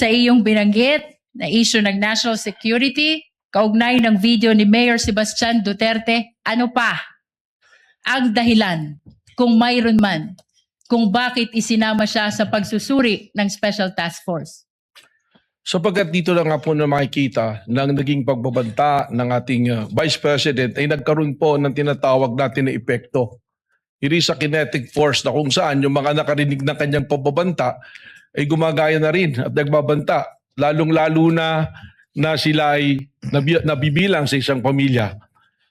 sa iyong binanggit na issue ng national security, kaugnay ng video ni Mayor Sebastian Duterte, ano pa ang dahilan, kung mayroon man, kung bakit isinama siya sa pagsusuri ng Special Task Force? Sapagkat dito lang nga po na makikita na ang naging pagbabanta ng ating Vice President ay nagkaroon po ng tinatawag natin na epekto. It is a kinetic force na kung saan yung mga nakarinig ng kanyang pagbabanta ay gumagaya na rin at nagbabanta. Lalong-lalo na sila ay nabibilang sa isang pamilya.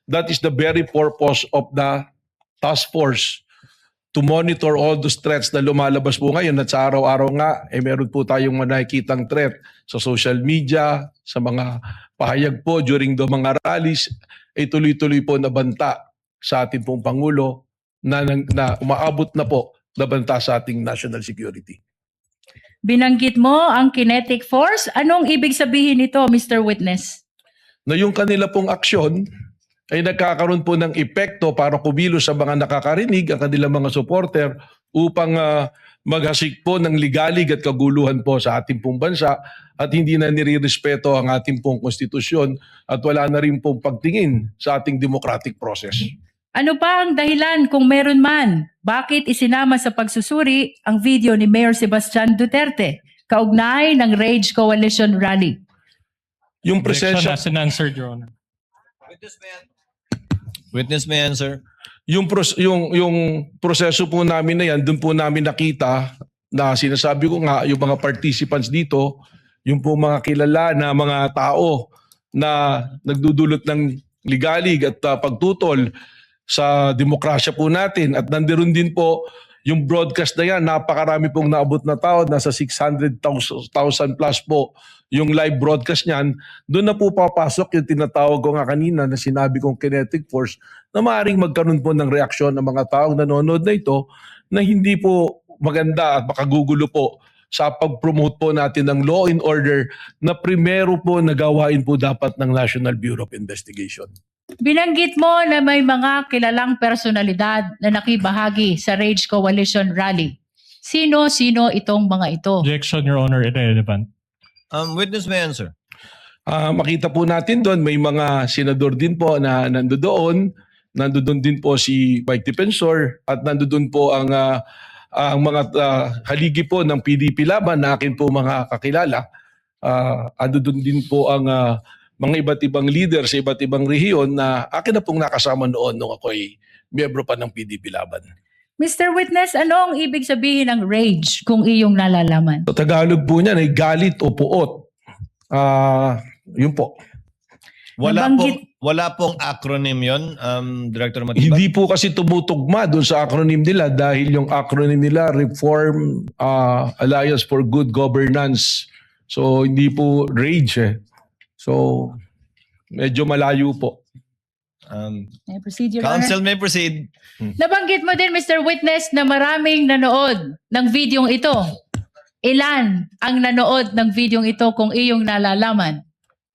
That is the very purpose of the task force, to monitor all those threats na lumalabas po ngayon at sa araw-araw nga, meron po tayong nakikitang threat sa social media, sa mga pahayag po during the mga rallies, ay tuloy-tuloy po nabanta sa ating pong Pangulo na umaabot na po nabanta sa ating national security. Binanggit mo ang kinetic force. Anong ibig sabihin nito, Mr. Witness? Na yung kanila pong aksyon ay nagkakaroon po ng epekto para kumilos sa mga nakakarinig, ang kanilang mga supporter, upang maghasik po ng ligalig at kaguluhan po sa ating pong bansa at hindi na nirirespeto ang ating pong konstitusyon at wala na rin pong pagtingin sa ating democratic process. Ano pa ang dahilan, kung meron man, bakit isinama sa pagsusuri ang video ni Mayor Sebastian Duterte kaugnay ng Rage Coalition Rally? Yung presensya, Objection as unanswered, Your Honor. Witness may answer. yung proseso po namin na yan, doon po namin nakita na sinasabi ko nga, yung mga participants dito, yung po mga kilala na mga tao na nagdudulot ng ligalig at pagtutol sa demokrasya po natin. At nandiyon din po yung broadcast na yan, napakarami pong naabot na tao, nasa 600,000 plus po yung live broadcast niyan. Doon na po papasok yung tinatawag ko nga kanina na sinabi kong kinetic force na maaaring magkaroon po ng reaksyon ng mga taong nanonood na ito na hindi po maganda at makagugulo po sa pag-promote po natin ng law and order na primero po nagawain po dapat ng National Bureau of Investigation. Binanggit mo na may mga kilalang personalidad na nakibahagi sa Rage Coalition Rally. Sino-sino itong mga ito? Objection, Your Honor, irrelevant. Witness may answer. Makita po natin doon, may mga senador din po na nandoon. Nandoon din po si Mike Defensor at nandoon po ang mga haligi po ng PDP Laban na akin po mga kakilala. Nandoon din po ang mga iba't ibang leader sa iba't ibang rehiyon na akin na pong nakasama noon nung ako'y miyembro pa ng PDP Laban. Mr. Witness, ano ang ibig sabihin ng rage kung iyong nalalaman? So, Tagalog po niyan ay galit o puot. Yun po. Wala pong acronym yon, Director Matibag? Hindi po kasi tumutugma doon sa acronym nila dahil yung acronym nila Reform Alliance for Good Governance. So hindi po RAGE eh. So medyo malayo po. May procedure, Your Honor. Counsel may proceed. Nabanggit mo din, Mr. Witness, na maraming nanood ng videong ito. Ilan ang nanood ng videong ito kung iyong nalalaman?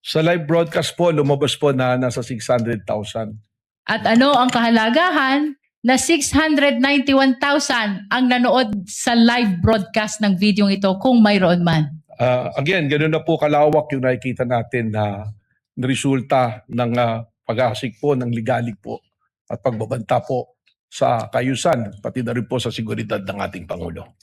Sa live broadcast po, lumabas po na nasa 600,000. At ano ang kahalagahan na 691,000 ang nanood sa live broadcast ng videong ito kung mayroon man? Again, ganoon na po kalawak yung nakikita natin na resulta ng pag-ahasik po ng ligalig po at pagbabanta po sa kayusan, pati na rin po sa seguridad ng ating Pangulo.